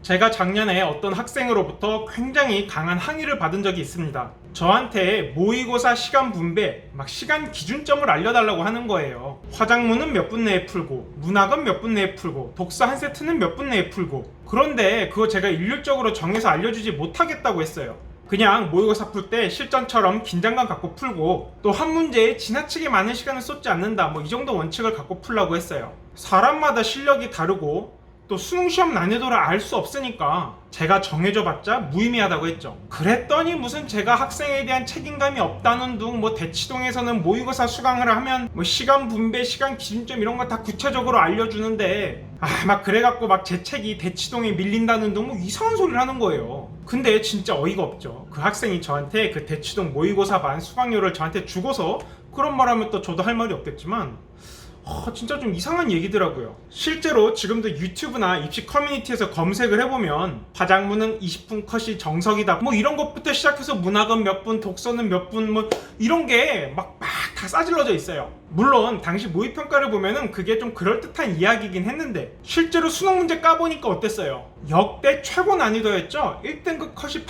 제가 작년에 어떤 학생으로부터 굉장히 강한 항의를 받은 적이 있습니다. 저한테 모의고사 시간 분배, 시간 기준점을 알려달라고 하는 거예요. 화작문은 몇 분 내에 풀고, 문학은 몇 분 내에 풀고, 독서 한 세트는 몇 분 내에 풀고. 그런데 그거 제가 일률적으로 정해서 알려주지 못하겠다고 했어요. 그냥 모의고사 풀 때 실전처럼 긴장감 갖고 풀고, 또 한 문제에 지나치게 많은 시간을 쏟지 않는다, 이 정도 원칙을 갖고 풀라고 했어요. 사람마다 실력이 다르고 또 수능시험 난이도를 알 수 없으니까 제가 정해줘봤자 무의미하다고 했죠. 그랬더니 무슨 제가 학생에 대한 책임감이 없다는 둥, 대치동에서는 모의고사 수강을 하면 시간 분배, 시간 기준점 이런 거 다 구체적으로 알려주는데 막 그래갖고 제 책이 대치동에 밀린다는 둥 이상한 소리를 하는 거예요. 근데 진짜 어이가 없죠. 그 학생이 저한테 그 대치동 모의고사 반 수강료를 저한테 주고서 그런 말 하면 또 저도 할 말이 없겠지만 진짜 좀 이상한 얘기더라고요. 실제로 지금도 유튜브나 입시 커뮤니티에서 검색을 해보면 화작문은 20분 컷이 정석이다 이런 것부터 시작해서 문학은 몇 분, 독서는 몇 분 이런 게 막 다 싸질러져 있어요. 물론 당시 모의평가를 보면은 그게 좀 그럴듯한 이야기이긴 했는데 실제로 수능 문제 까보니까 어땠어요? 역대 최고 난이도였죠? 1등급 컷이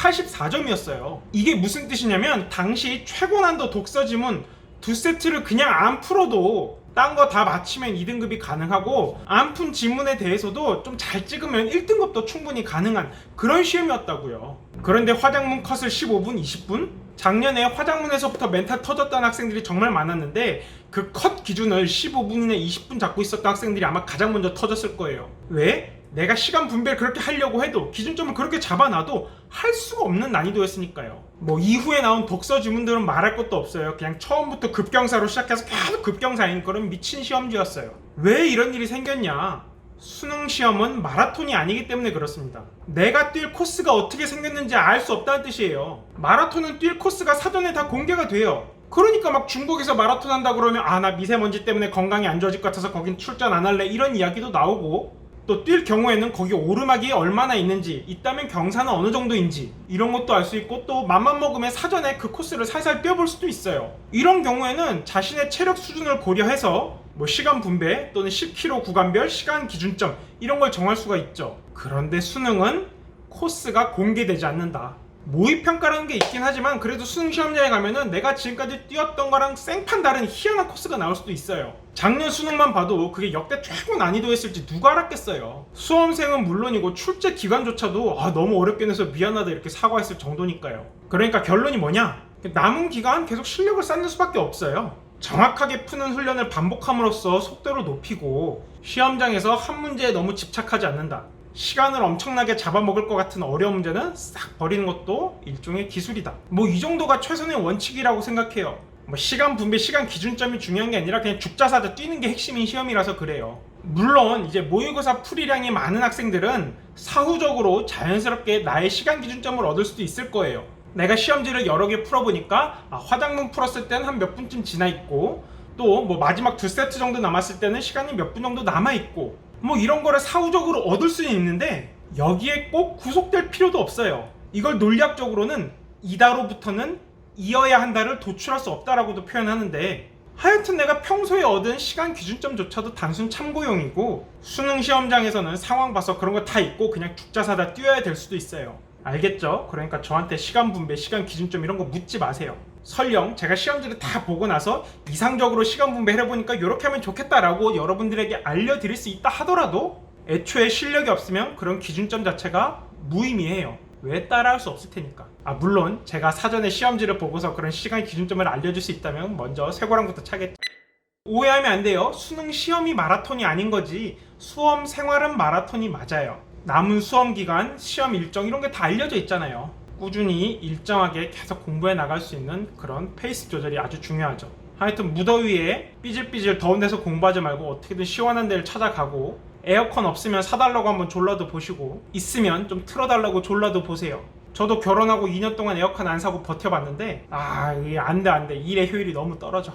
84점이었어요. 이게 무슨 뜻이냐면 당시 최고 난도 독서 지문 2세트를 그냥 안 풀어도 딴 거 다 맞히면 2등급이 가능하고 안 푼 지문에 대해서도 좀 잘 찍으면 1등급도 충분히 가능한 그런 시험이었다고요. 그런데 화작문 컷을 15분, 20분? 작년에 화작문에서부터 멘탈 터졌던 학생들이 정말 많았는데 그 컷 기준을 15분이나 20분 잡고 있었던 학생들이 아마 가장 먼저 터졌을 거예요. 왜? 내가 시간 분배를 그렇게 하려고 해도 기준점을 그렇게 잡아놔도 할 수가 없는 난이도였으니까요. 이후에 나온 독서 지문들은 말할 것도 없어요. 그냥 처음부터 급경사로 시작해서 계속 급경사인 그런 미친 시험지였어요. 왜 이런 일이 생겼냐? 수능 시험은 마라톤이 아니기 때문에 그렇습니다. 내가 뛸 코스가 어떻게 생겼는지 알 수 없다는 뜻이에요. 마라톤은 뛸 코스가 사전에 다 공개가 돼요. 그러니까 중국에서 마라톤 한다 그러면 나 미세먼지 때문에 건강이 안 좋아질 것 같아서 거긴 출전 안 할래 이런 이야기도 나오고, 또 뛸 경우에는 거기 오르막이 얼마나 있는지, 있다면 경사는 어느 정도인지 이런 것도 알 수 있고, 또 맘만 먹으면 사전에 그 코스를 살살 뛰어볼 수도 있어요. 이런 경우에는 자신의 체력 수준을 고려해서 시간 분배 또는 10km 구간별 시간 기준점 이런 걸 정할 수가 있죠. 그런데 수능은 코스가 공개되지 않는다. 모의평가라는 게 있긴 하지만 그래도 수능 시험장에 가면은 내가 지금까지 뛰었던 거랑 생판 다른 희한한 코스가 나올 수도 있어요. 작년 수능만 봐도 그게 역대 최고 난이도였을지 누가 알았겠어요. 수험생은 물론이고 출제 기간조차도 너무 어렵게 내서 미안하다 이렇게 사과했을 정도니까요. 그러니까 결론이 뭐냐? 남은 기간 계속 실력을 쌓는 수밖에 없어요. 정확하게 푸는 훈련을 반복함으로써 속도를 높이고, 시험장에서 한 문제에 너무 집착하지 않는다. 시간을 엄청나게 잡아먹을 것 같은 어려운 문제는 싹 버리는 것도 일종의 기술이다. 이 정도가 최선의 원칙이라고 생각해요. 시간 분배, 시간 기준점이 중요한 게 아니라 그냥 죽자사자 뛰는 게 핵심인 시험이라서 그래요. 물론 이제 모의고사 풀이량이 많은 학생들은 사후적으로 자연스럽게 나의 시간 기준점을 얻을 수도 있을 거예요. 내가 시험지를 여러 개 풀어보니까 화작문 풀었을 때는 한 몇 분쯤 지나 있고, 또 마지막 2세트 정도 남았을 때는 시간이 몇 분 정도 남아 있고, 이런 거를 사후적으로 얻을 수는 있는데 여기에 꼭 구속될 필요도 없어요. 이걸 논리학적으로는 이다로부터는 이어야 한다를 도출할 수 없다라고도 표현하는데, 하여튼 내가 평소에 얻은 시간 기준점조차도 단순 참고용이고, 수능 시험장에서는 상황 봐서 그런 거 다 있고 그냥 죽자사다 뛰어야 될 수도 있어요. 알겠죠? 그러니까 저한테 시간 분배, 시간 기준점 이런 거 묻지 마세요. 설령 제가 시험지를 다 보고 나서 이상적으로 시간 분배를 해보니까 이렇게 하면 좋겠다라고 여러분들에게 알려드릴 수 있다 하더라도 애초에 실력이 없으면 그런 기준점 자체가 무의미해요. 왜 따라할 수 없을 테니까. 물론 제가 사전에 시험지를 보고서 그런 시간 기준점을 알려줄 수 있다면 먼저 쇠고랑부터 차겠죠. 오해하면 안 돼요. 수능 시험이 마라톤이 아닌 거지 수험 생활은 마라톤이 맞아요. 남은 수험 기간, 시험 일정 이런 게 다 알려져 있잖아요. 꾸준히 일정하게 계속 공부해 나갈 수 있는 그런 페이스 조절이 아주 중요하죠. 하여튼 무더위에 삐질삐질 더운 데서 공부하지 말고 어떻게든 시원한 데를 찾아가고, 에어컨 없으면 사달라고 한번 졸라도 보시고, 있으면 좀 틀어달라고 졸라도 보세요. 저도 결혼하고 2년 동안 에어컨 안 사고 버텨봤는데 이게 안돼 일의 효율이 너무 떨어져.